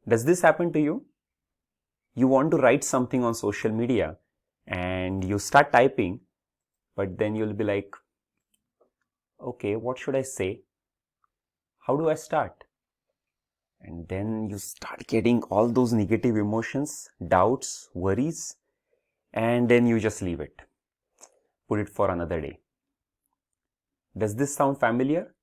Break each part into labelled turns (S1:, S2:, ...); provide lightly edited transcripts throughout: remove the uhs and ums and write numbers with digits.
S1: Does this happen to you? You want to write something on social media and you start typing, but then you'll be like, okay, what should I say? How do I start? And then you start getting all those negative emotions, doubts, worries, and then you just leave it. Put it for another day. Does this sound familiar?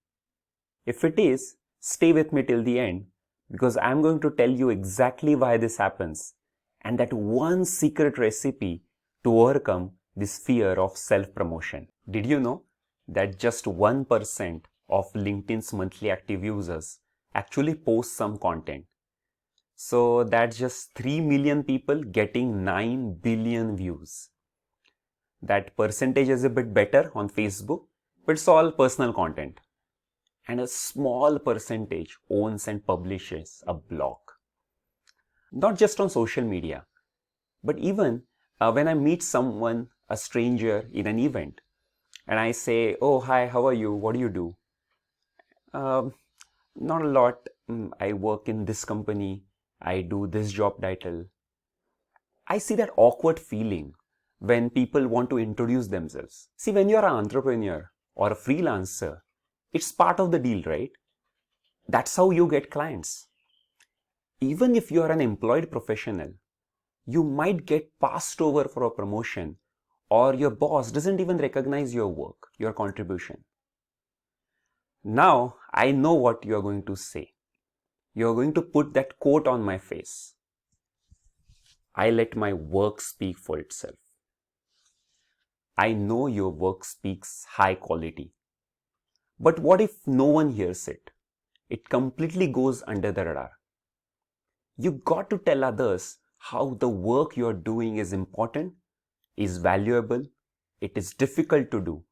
S1: If it is, stay with me till the end because I'm going to tell you exactly why this happens and that one secret recipe to overcome this fear of self-promotion. Did you know that just 1% of LinkedIn's monthly active users actually post some content? So that's just 3 million people getting 9 billion views. That percentage is a bit better on Facebook, but it's all personal content. And a small percentage owns and publishes a blog. Not just on social media, but even when I meet someone, a stranger in an event, and I say, oh, hi, how are you? What do you do? Um, Not a lot. I work in this company. I do this job title. I see that awkward feeling when people want to introduce themselves. See, when you're an entrepreneur or a freelancer, it's part of the deal, right? That's how you get clients. Even if you're an employed professional, you might get passed over for a promotion or your boss doesn't even recognize your work, your contribution. Now, I know what you're going to say. You're going to put that quote on my face. I let my work speak for itself. I know your work speaks high quality. But what if no one hears it? It completely goes under the radar. You got to tell others how the work you're doing is important, is valuable, it is difficult to do.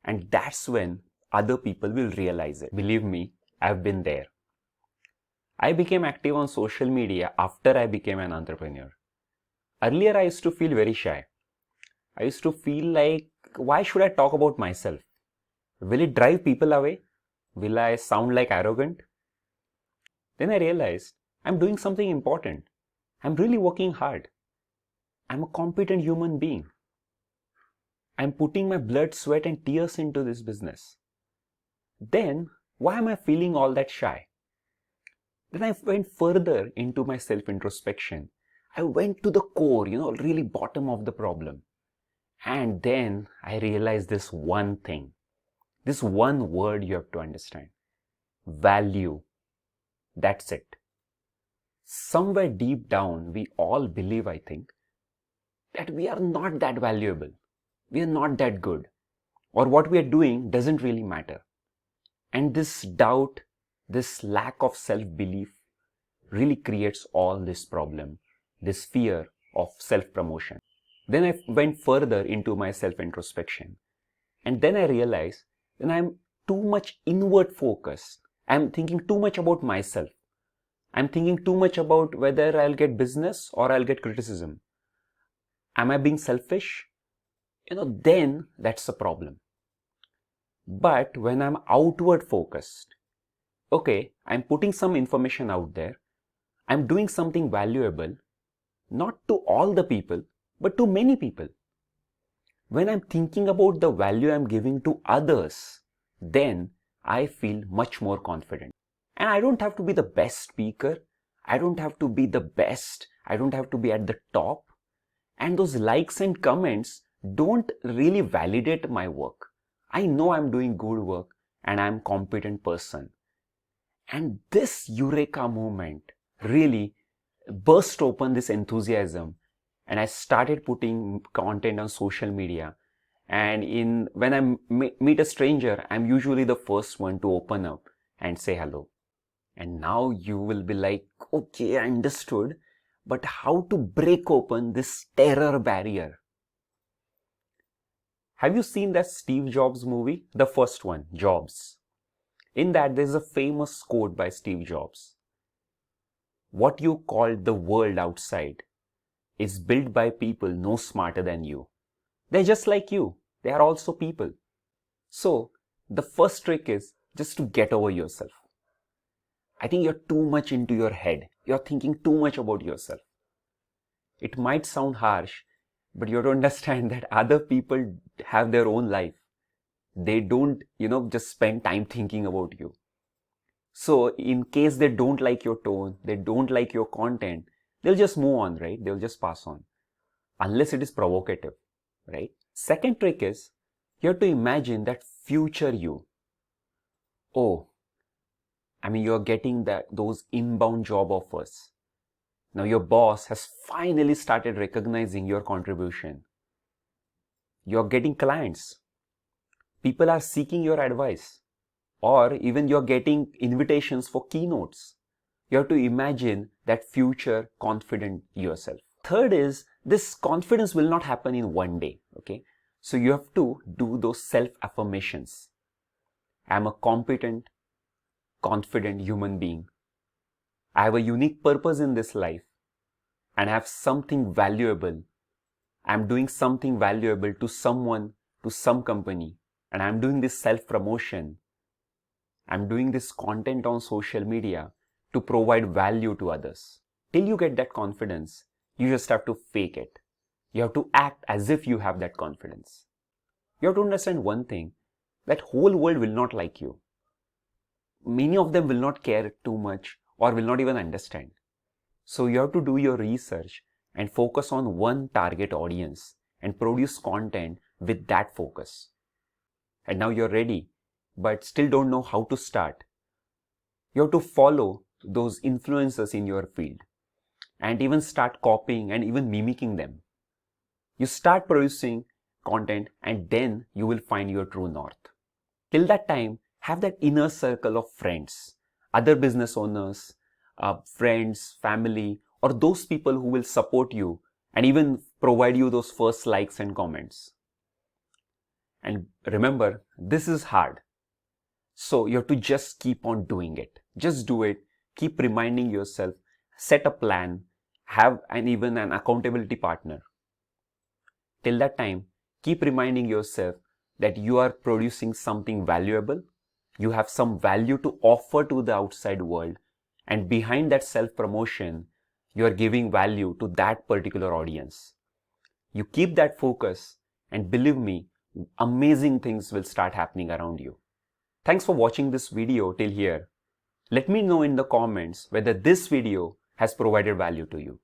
S1: And that's when other people will realize it. Believe me, I've been there. I became active on social media after I became an entrepreneur. Earlier, I used to feel very shy. I used to feel like, why should I talk about myself? Will it drive people away? Will I sound like arrogant? Then I realized I'm doing something important. I'm really working hard. I'm a competent human being. I'm putting my blood, sweat, and tears into this business. Then, why am I feeling all that shy? Then I went further into my self-introspection. I went to the core, really bottom of the problem. And then I realized this one thing. This one word you have to understand. Value. That's it. Somewhere deep down, we all believe, I think, that we are not that valuable. We are not that good. Or what we are doing doesn't really matter. And this doubt, this lack of self-belief really creates all this problem, this fear of self-promotion. Then I went further into my self-introspection. And then I realized that I'm too much inward focused. I'm thinking too much about myself. I'm thinking too much about whether I'll get business or I'll get criticism. Am I being selfish? Then that's a problem. But when I'm outward focused, okay, I'm putting some information out there. I'm doing something valuable, not to all the people, but to many people. When I'm thinking about the value I'm giving to others, then I feel much more confident. And I don't have to be the best speaker. I don't have to be the best. I don't have to be at the top. And those likes and comments don't really validate my work. I know I'm doing good work and I'm a competent person. And this eureka moment really burst open this enthusiasm, and I started putting content on social media. And when I meet a stranger, I'm usually the first one to open up and say hello. And now you will be like, okay, I understood, but how to break open this terror barrier? Have you seen that Steve Jobs movie? The first one, Jobs. In that, there's a famous quote by Steve Jobs. What you call the world outside is built by people no smarter than you. They're just like you. They are also people. So, the first trick is just to get over yourself. I think you're too much into your head. you're thinking too much about yourself. It might sound harsh, but you have to understand that other people have their own life. They don't, just spend time thinking about you. So in case they don't like your tone, they don't like your content, they'll just move on, right? They'll just pass on. Unless it is provocative, right? Second trick is, you have to imagine that future you. Oh, you're getting those inbound job offers. Now your boss has finally started recognizing your contribution. You're getting clients. People are seeking your advice. Or even you're getting invitations for keynotes. You have to imagine that future confident yourself. Third is, this confidence will not happen in one day, okay? So you have to do those self-affirmations. I'm a competent, confident human being. I have a unique purpose in this life and I have something valuable. I'm doing something valuable to someone, to some company, and I'm doing this self-promotion. I'm doing this content on social media to provide value to others. Till you get that confidence, you just have to fake it. You have to act as if you have that confidence. You have to understand one thing, that whole world will not like you. Many of them will not care too much or will not even understand. So you have to do your research and focus on one target audience and produce content with that focus. And now you're ready, but still don't know how to start. You have to follow those influencers in your field and even start copying and even mimicking them. You start producing content and then you will find your true north. Till that time, have that inner circle of friends, other business owners, friends, family, or those people who will support you and even provide you those first likes and comments. And remember, this is hard. So you have to just keep on doing it. Just do it. Keep reminding yourself. Set a plan. Have even an accountability partner. Till that time, keep reminding yourself that you are producing something valuable. You have some value to offer to the outside world. And behind that self-promotion, you are giving value to that particular audience. You keep that focus and believe me, amazing things will start happening around you. Thanks for watching this video till here. Let me know in the comments whether this video has provided value to you.